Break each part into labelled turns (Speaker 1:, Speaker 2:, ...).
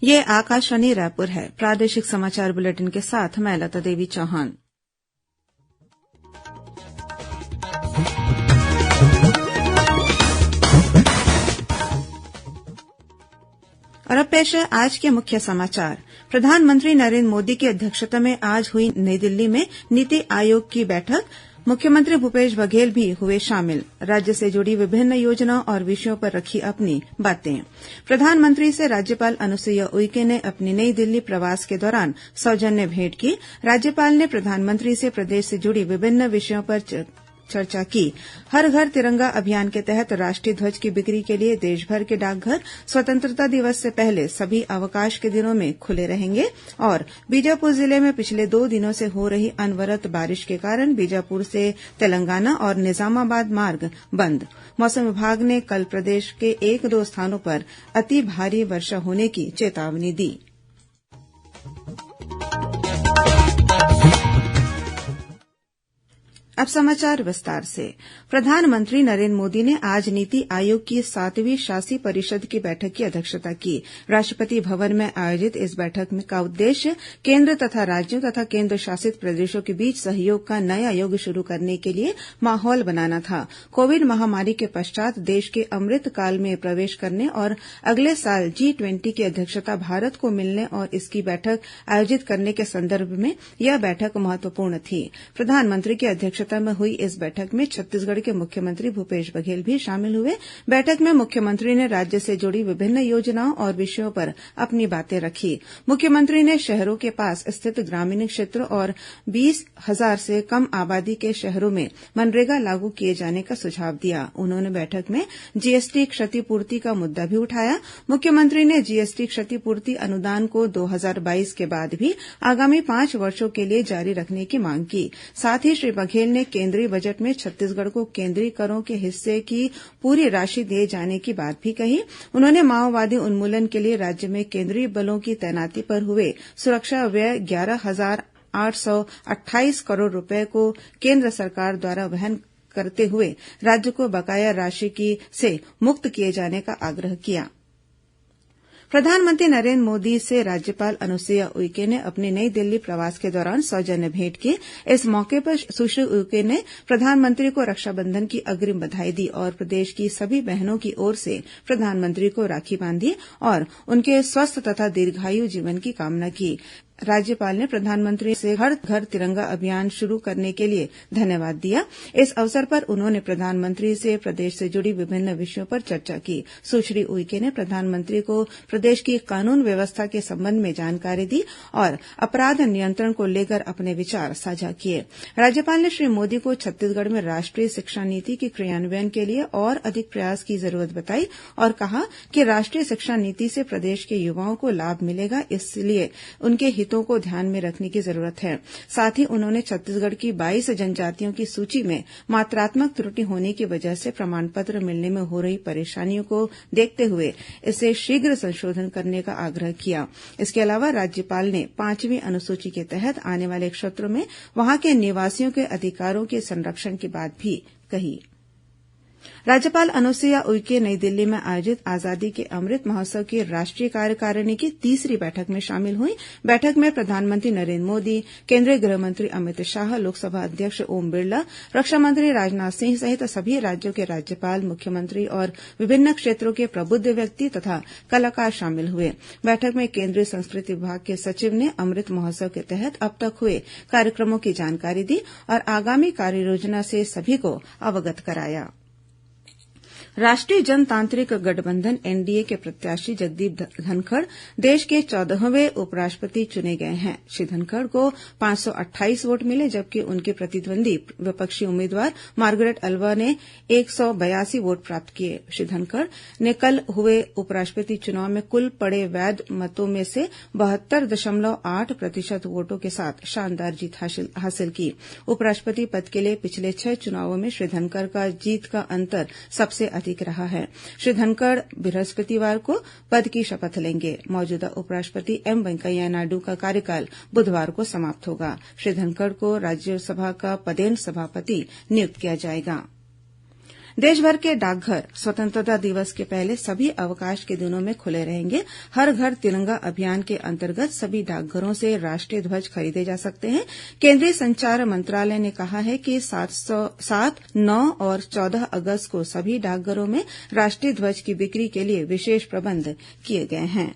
Speaker 1: ये आकाशवाणी रायपुर है। प्रादेशिक समाचार बुलेटिन के साथ मैं लता देवी चौहान। और अब पेश है आज के मुख्य समाचार। प्रधानमंत्री नरेंद्र मोदी की अध्यक्षता में आज हुई नई दिल्ली में नीति आयोग की बैठक। मुख्यमंत्री भूपेश बघेल भी हुए शामिल। राज्य से जुड़ी विभिन्न योजनाओं और विषयों पर रखी अपनी बातें। प्रधानमंत्री से राज्यपाल अनुसुईया उइके ने अपनी नई दिल्ली प्रवास के दौरान सौजन्य भेंट की। राज्यपाल ने प्रधानमंत्री से प्रदेश से जुड़ी विभिन्न विषयों पर चर्चा की। हर घर तिरंगा अभियान के तहत राष्ट्रीय ध्वज की बिक्री के लिए देशभर के डाकघर स्वतंत्रता दिवस से पहले सभी अवकाश के दिनों में खुले रहेंगे। और बीजापुर जिले में पिछले 2 दिनों से हो रही अनवरत बारिश के कारण बीजापुर से तेलंगाना और निजामाबाद मार्ग बंद। मौसम विभाग ने कल प्रदेश के 1-2 स्थानों पर अति भारी वर्षा होने की चेतावनी दी। अब समाचार विस्तार से। प्रधानमंत्री नरेंद्र मोदी ने आज नीति आयोग की 7वीं शासी परिषद की बैठक की अध्यक्षता की। राष्ट्रपति भवन में आयोजित इस बैठक का उद्देश्य केंद्र तथा राज्यों तथा केंद्र शासित प्रदेशों के बीच सहयोग का नया युग शुरू करने के लिए माहौल बनाना था। कोविड महामारी के पश्चात देश के अमृत काल में प्रवेश करने और अगले साल G20 की अध्यक्षता भारत को मिलने और इसकी बैठक आयोजित करने के संदर्भ में यह बैठक महत्वपूर्ण थी। प्रधानमंत्री की अध्यक्षता में हुई इस बैठक में छत्तीसगढ़ के मुख्यमंत्री भूपेश बघेल भी शामिल हुए। बैठक में मुख्यमंत्री ने राज्य से जुड़ी विभिन्न योजनाओं और विषयों पर अपनी बातें रखी। मुख्यमंत्री ने शहरों के पास स्थित ग्रामीण क्षेत्रों और 20,000 से कम आबादी के शहरों में मनरेगा लागू किए जाने का सुझाव दिया। उन्होंने बैठक में जीएसटी क्षतिपूर्ति का मुद्दा भी उठाया। मुख्यमंत्री ने जीएसटी क्षतिपूर्ति अनुदान को 2022 के बाद भी आगामी 5 वर्षों के लिए जारी रखने की मांग की। साथ ही श्री बघेल ने केंद्रीय बजट में छत्तीसगढ़ को केंद्रीय करों के हिस्से की पूरी राशि दिए जाने की बात भी कही। उन्होंने माओवादी उन्मूलन के लिए राज्य में केंद्रीय बलों की तैनाती पर हुए सुरक्षा व्यय 11,828 करोड़ रुपए को केंद्र सरकार द्वारा वहन करते हुए राज्य को बकाया राशि से मुक्त किए जाने का आग्रह किया। प्रधानमंत्री नरेंद्र मोदी से राज्यपाल अनुसुईया उइके ने अपनी नई दिल्ली प्रवास के दौरान सौजन्य भेंट की। इस मौके पर सुश्री उइके ने प्रधानमंत्री को रक्षाबंधन की अग्रिम बधाई दी और प्रदेश की सभी बहनों की ओर से प्रधानमंत्री को राखी बांधी और उनके स्वस्थ तथा दीर्घायु जीवन की कामना की। राज्यपाल ने प्रधानमंत्री से हर घर तिरंगा अभियान शुरू करने के लिए धन्यवाद दिया। इस अवसर पर उन्होंने प्रधानमंत्री से प्रदेश से जुड़ी विभिन्न विषयों पर चर्चा की। सुश्री उइके ने प्रधानमंत्री को प्रदेश की कानून व्यवस्था के संबंध में जानकारी दी और अपराध नियंत्रण को लेकर अपने विचार साझा किए। राज्यपाल ने श्री मोदी को छत्तीसगढ़ में राष्ट्रीय शिक्षा नीति के क्रियान्वयन के लिए और अधिक प्रयास की जरूरत बताई और कहा कि राष्ट्रीय शिक्षा नीति से प्रदेश के युवाओं को लाभ मिलेगा, इसलिए उनके हितों को ध्यान में रखने की जरूरत है। साथ ही उन्होंने छत्तीसगढ़ की 22 जनजातियों की सूची में मात्रात्मक त्रुटि होने की वजह से प्रमाण पत्र मिलने में हो रही परेशानियों को देखते हुए इसे शीघ्र संशोधन करने का आग्रह किया। इसके अलावा राज्यपाल ने 5वीं अनुसूची के तहत आने वाले क्षेत्रों में वहां के निवासियों के अधिकारों के संरक्षण की बात भी कही। राज्यपाल अनुसुईया उइके नई दिल्ली में आयोजित आजादी के अमृत महोत्सव की राष्ट्रीय कार्यकारिणी की 3री बैठक में शामिल हुई। बैठक में प्रधानमंत्री नरेंद्र मोदी, केंद्रीय गृह मंत्री अमित शाह, लोकसभा अध्यक्ष ओम बिरला, रक्षा मंत्री राजनाथ सिंह सहित सभी राज्यों के राज्यपाल, मुख्यमंत्री और विभिन्न क्षेत्रों के प्रबुद्ध व्यक्ति तथा कलाकार शामिल हुए। बैठक में केंद्रीय संस्कृति विभाग के सचिव ने अमृत महोत्सव के तहत अब तक हुए कार्यक्रमों की जानकारी दी और आगामी कार्ययोजना से सभी को अवगत कराया। राष्ट्रीय जनतांत्रिक गठबंधन एनडीए के प्रत्याशी जगदीप धनखड़ देश के 14वें उपराष्ट्रपति चुने गए हैं। श्री धनखड़ को 528 वोट मिले, जबकि उनके प्रतिद्वंदी विपक्षी उम्मीदवार मार्गरेट अल्वा ने 182 वोट प्राप्त किए। श्री धनखड़ ने कल हुए उपराष्ट्रपति चुनाव में कुल पड़े वैध मतों में से 72.8% वोटों के साथ शानदार जीत हासिल की। उपराष्ट्रपति पद के लिए पिछले 6 चुनावों में श्री धनखड़ का जीत का अंतर सबसे अधिक रहा है। श्री धनखड़ बृहस्पतिवार को पद की शपथ लेंगे। मौजूदा उपराष्ट्रपति एम वेंकैया नायडू का कार्यकाल बुधवार को समाप्त होगा। श्री धनखड़ को राज्यसभा का पदेन सभापति नियुक्त किया जाएगा। देश भर के डाकघर स्वतंत्रता दिवस के पहले सभी अवकाश के दिनों में खुले रहेंगे। हर घर तिरंगा अभियान के अंतर्गत सभी डाकघरों से राष्ट्रीय ध्वज खरीदे जा सकते हैं। केंद्रीय संचार मंत्रालय ने कहा है कि 7, 9 और 14 अगस्त को सभी डाकघरों में राष्ट्रीय ध्वज की बिक्री के लिए विशेष प्रबंध किए गए हैं।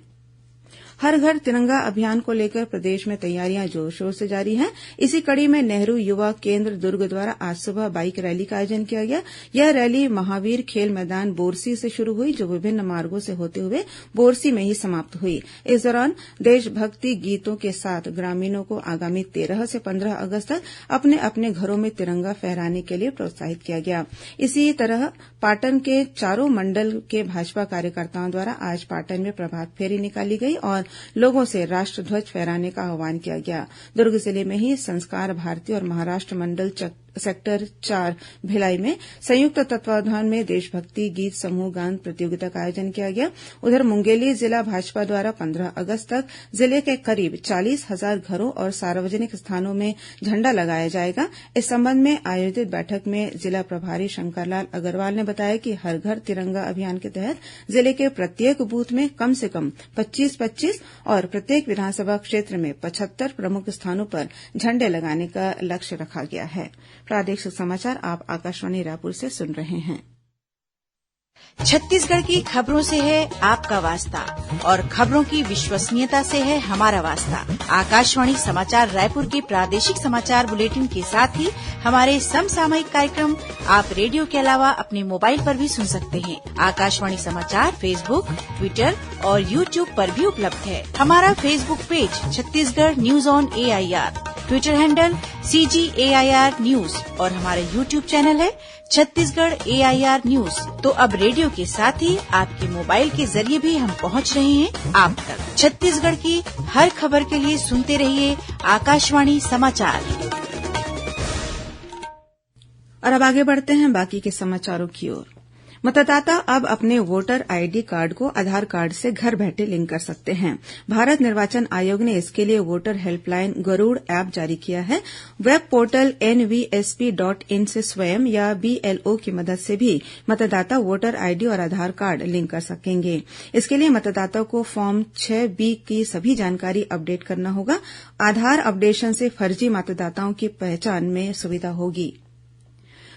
Speaker 1: हर घर तिरंगा अभियान को लेकर प्रदेश में तैयारियां जोर शोर से जारी हैं। इसी कड़ी में नेहरू युवा केन्द्र दुर्ग द्वारा आज सुबह बाइक रैली का आयोजन किया गया। यह रैली महावीर खेल मैदान बोरसी से शुरू हुई, जो विभिन्न मार्गों से होते हुए बोरसी में ही समाप्त हुई। इस दौरान देशभक्ति गीतों के साथ ग्रामीणों को आगामी 13 से 15 अगस्त तक अपने अपने घरों में तिरंगा फहराने के लिए प्रोत्साहित किया गया। इसी तरह पाटन के चारों मंडल के भाजपा कार्यकर्ताओं द्वारा आज पाटन में प्रभात फेरी निकाली गई और लोगों से राष्ट्र ध्वज फहराने का आह्वान किया गया। दुर्ग जिले में ही संस्कार भारती और महाराष्ट्र मंडल सेक्टर 4 भिलाई में संयुक्त तत्वावधान में देशभक्ति गीत समूह गान प्रतियोगिता का आयोजन किया गया। उधर मुंगेली जिला भाजपा द्वारा 15 अगस्त तक जिले के करीब 40,000 घरों और सार्वजनिक स्थानों में झंडा लगाया जाएगा। इस संबंध में आयोजित बैठक में जिला प्रभारी शंकरलाल अग्रवाल ने बताया कि हर घर तिरंगा अभियान के तहत जिले के प्रत्येक बूथ में कम से कम 25-25 और प्रत्येक विधानसभा क्षेत्र में 75 प्रमुख स्थानों पर झंडे लगाने का लक्ष्य रखा गया है। प्रादेशिक समाचार आप आकाशवाणी रायपुर से सुन रहे हैं।
Speaker 2: छत्तीसगढ़ की खबरों से है आपका वास्ता और खबरों की विश्वसनीयता से है हमारा वास्ता। आकाशवाणी समाचार रायपुर के प्रादेशिक समाचार बुलेटिन के साथ ही हमारे समसामयिक कार्यक्रम आप रेडियो के अलावा अपने मोबाइल पर भी सुन सकते हैं। आकाशवाणी समाचार फेसबुक, ट्विटर और यूट्यूब पर भी उपलब्ध है। हमारा Facebook page Chhattisgarh news on AIR, Twitter handle CGAIR news और हमारा यूट्यूब चैनल है छत्तीसगढ़ AIR न्यूज। तो अब रेडियो के साथ ही आपके मोबाइल के जरिए भी हम पहुंच रहे हैं आप तक। छत्तीसगढ़ की हर खबर के लिए सुनते रहिए आकाशवाणी समाचार।
Speaker 1: और अब आगे बढ़ते हैं बाकी के समाचारों की ओर। मतदाता अब अपने वोटर ID कार्ड को आधार कार्ड से घर बैठे लिंक कर सकते हैं। भारत निर्वाचन आयोग ने इसके लिए वोटर हेल्पलाइन गरुड़ ऐप जारी किया है। वेब पोर्टल nvsp.in से स्वयं या BLO की मदद से भी मतदाता वोटर ID और आधार कार्ड लिंक कर सकेंगे। इसके लिए मतदाता को फॉर्म 6B की सभी जानकारी अपडेट करना होगा। आधार अपडेशन से फर्जी मतदाताओं की पहचान में सुविधा होगी।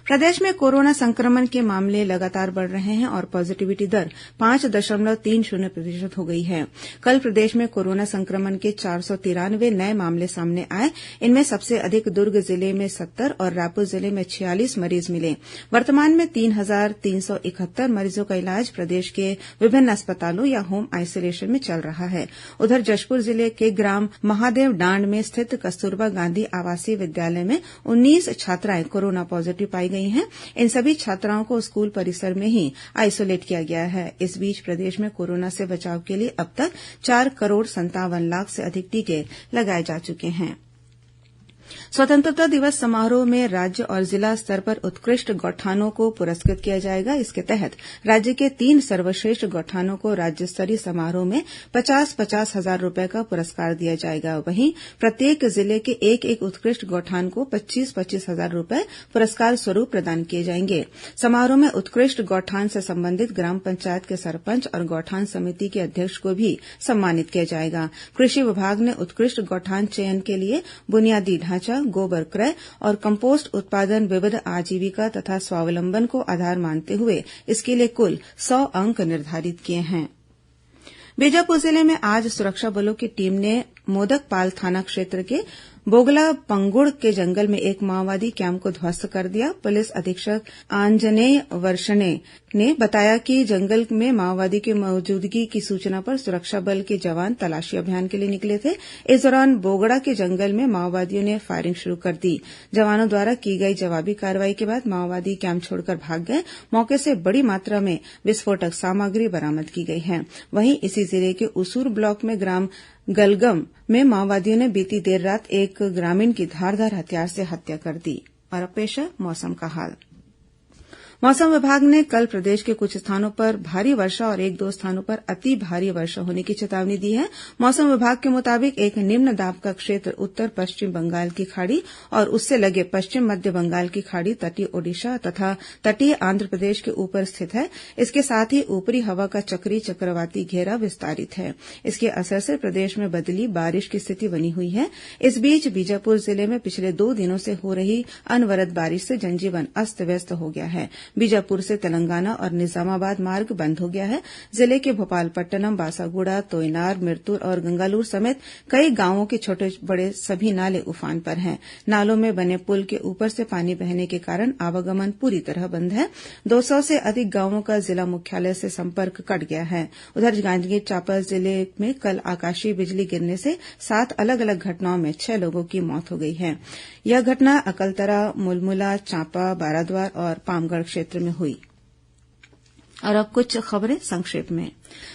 Speaker 1: प्रदेश में कोरोना संक्रमण के मामले लगातार बढ़ रहे हैं और पॉजिटिविटी दर 5.30% हो गई है। कल प्रदेश में कोरोना संक्रमण के 493 नए मामले सामने आए। इनमें सबसे अधिक दुर्ग जिले में 70 और रायपुर जिले में 46 मरीज मिले। वर्तमान में 3,371 मरीजों का इलाज प्रदेश के विभिन्न अस्पतालों या होम आइसोलेशन में चल रहा है। उधर जशपुर जिले के ग्राम महादेव डांड में स्थित कस्तूरबा गांधी आवासीय विद्यालय में 19 छात्राएं कोरोना पॉजिटिव पाई गई हैं। इन सभी छात्राओं को स्कूल परिसर में ही आइसोलेट किया गया है। इस बीच प्रदेश में कोरोना से बचाव के लिए अब तक 4,57,00,000 से अधिक टीके लगाए जा चुके हैं। स्वतंत्रता दिवस समारोह में राज्य और जिला स्तर पर उत्कृष्ट गौठानों को पुरस्कृत किया जाएगा। इसके तहत राज्य के 3 सर्वश्रेष्ठ गौठानों को राज्य स्तरीय समारोह में 50-50 हजार रूपये का पुरस्कार दिया जाएगा। वहीं प्रत्येक जिले के एक उत्कृष्ट गौठान को 25-25 हजार रूपये पुरस्कार स्वरूप प्रदान किए जाएंगे। समारोह में उत्कृष्ट गौठान से संबंधित ग्राम पंचायत के सरपंच और गौठान समिति के अध्यक्ष को भी सम्मानित किया जाएगा। कृषि विभाग ने उत्कृष्ट गौठान चयन के लिए बुनियादी ढांचा, गोबर क्रय और कंपोस्ट उत्पादन, विविध आजीविका तथा स्वावलंबन को आधार मानते हुए इसके लिए कुल 100 अंक निर्धारित किए हैं। बीजापुर जिले में आज सुरक्षा बलों की टीम ने मोदकपाल थाना क्षेत्र के बोगला पंगुड़ के जंगल में एक माओवादी कैंप को ध्वस्त कर दिया। पुलिस अधीक्षक आंजनेय वर्षणे ने बताया कि जंगल में माओवादी की मौजूदगी की सूचना पर सुरक्षा बल के जवान तलाशी अभियान के लिए निकले थे। इस दौरान बोगड़ा के जंगल में माओवादियों ने फायरिंग शुरू कर दी। जवानों द्वारा की गई जवाबी कार्रवाई के बाद माओवादी कैंप छोड़कर भाग गए। मौके से बड़ी मात्रा में विस्फोटक सामग्री बरामद की गई है। वहीं इसी जिले के उसूर ब्लॉक में ग्राम गलगम में माओवादियों ने बीती देर रात एक ग्रामीण की धारदार हथियार से हत्या कर दी। और अब पेश है मौसम का हाल। मौसम विभाग ने कल प्रदेश के कुछ स्थानों पर भारी वर्षा और एक दो स्थानों पर अति भारी वर्षा होने की चेतावनी दी है। मौसम विभाग के मुताबिक एक निम्न दाब का क्षेत्र उत्तर पश्चिम बंगाल की खाड़ी और उससे लगे पश्चिम मध्य बंगाल की खाड़ी, तटीय ओडिशा तथा तटीय आंध्रप्रदेश के ऊपर स्थित है। इसके साथ ही ऊपरी हवा का चक्रीय चक्रवाती घेरा विस्तारित है। इसके असर से प्रदेश में बदली बारिश की स्थिति बनी हुई है। इस बीच बीजापुर जिले में पिछले 2 दिनों से हो रही अनवरत बारिश से जनजीवन अस्त व्यस्त हो गया है। बीजापुर से तेलंगाना और निजामाबाद मार्ग बंद हो गया है। जिले के भोपालपट्टनम, बासागुड़ा, तोयनार, मिरतुर और गंगालूर समेत कई गांवों के छोटे बड़े सभी नाले उफान पर हैं। नालों में बने पुल के ऊपर से पानी बहने के कारण आवागमन पूरी तरह बंद है। 200 से अधिक गांवों का जिला मुख्यालय से संपर्क कट गया है। उधर जांजगीर चांपा जिले में कल आकाशीय बिजली गिरने से 7 अलग अलग घटनाओं में 6 लोगों की मौत हो गई है। यह घटना अकलतरा, मुलमुला, चांपा, बाराद्वार और पामगढ़ क्षेत्र में हुई। और अब कुछ खबरें संक्षेप में।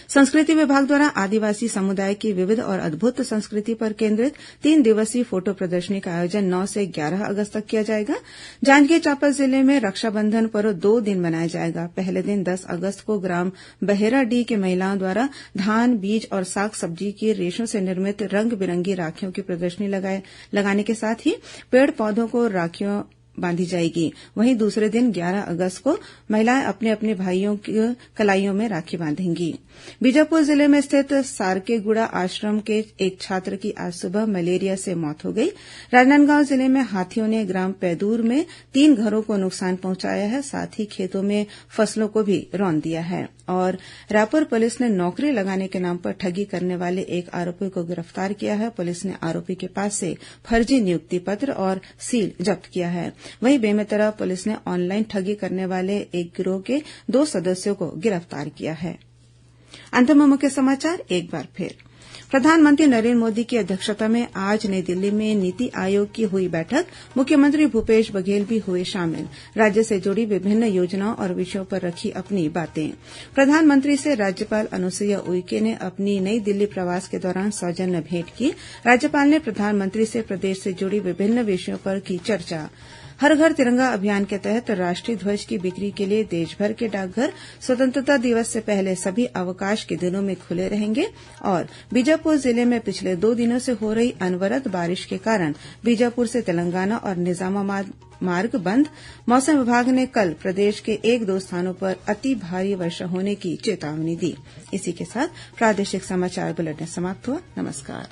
Speaker 1: संस्कृति विभाग द्वारा आदिवासी समुदाय की विविध और अद्भुत संस्कृति पर केंद्रित 3 दिवसीय फोटो प्रदर्शनी का आयोजन 9 से 11 अगस्त तक किया जाएगा। जांजगीर चांपा जिले में रक्षाबंधन पर्व 2 दिन मनाया जाएगा। पहले दिन 10 अगस्त को ग्राम बहेराडीह की महिलाओं द्वारा धान, बीज और साग सब्जी की रेशों से निर्मित रंग बिरंगी राखियों की प्रदर्शनी लगाने के साथ ही पेड़ पौधों को राखियां बांधी जाएगी। वहीं दूसरे दिन 11 अगस्त को महिलाएं अपने अपने भाइयों की कलाइयों में राखी बांधेंगी। बीजापुर जिले में स्थित सारकेगुड़ा आश्रम के एक छात्र की आज सुबह मलेरिया से मौत हो गई। राजनांदगांव जिले में हाथियों ने ग्राम पैदूर में 3 घरों को नुकसान पहुंचाया है, साथ ही खेतों में फसलों को भी रौंद दिया है। और रायपुर पुलिस ने नौकरी लगाने के नाम पर ठगी करने वाले एक आरोपी को गिरफ्तार किया है। पुलिस ने आरोपी के पास से फर्जी नियुक्ति पत्र और सील जब्त किया है। वहीं बेमेतरा पुलिस ने ऑनलाइन ठगी करने वाले एक गिरोह के 2 सदस्यों को गिरफ्तार किया है। अंत में मुख्य समाचार एक बार फिर। प्रधानमंत्री नरेन्द्र मोदी की अध्यक्षता में आज नई दिल्ली में नीति आयोग की हुई बैठक। मुख्यमंत्री भूपेश बघेल भी हुए शामिल। राज्य से जुड़ी विभिन्न योजनाओं और विषयों पर रखी अपनी बातें। प्रधानमंत्री से राज्यपाल अनुसुईया उइके ने अपनी नई दिल्ली प्रवास के दौरान सौजन्य भेंट की। राज्यपाल ने प्रधानमंत्री से प्रदेश से जुड़ी विभिन्न विषयों पर की चर्चा। हर घर तिरंगा अभियान के तहत राष्ट्रीय ध्वज की बिक्री के लिए देशभर के डाकघर स्वतंत्रता दिवस से पहले सभी अवकाश के दिनों में खुले रहेंगे। और बीजापुर जिले में पिछले 2 दिनों से हो रही अनवरत बारिश के कारण बीजापुर से तेलंगाना और निजामाबाद मार्ग बंद। मौसम विभाग ने कल प्रदेश के 1-2 स्थानों पर अति भारी वर्षा होने की चेतावनी दी। इसी के साथ प्रादेशिक समाचार बुलेटिन समाप्त हुआ। नमस्कार।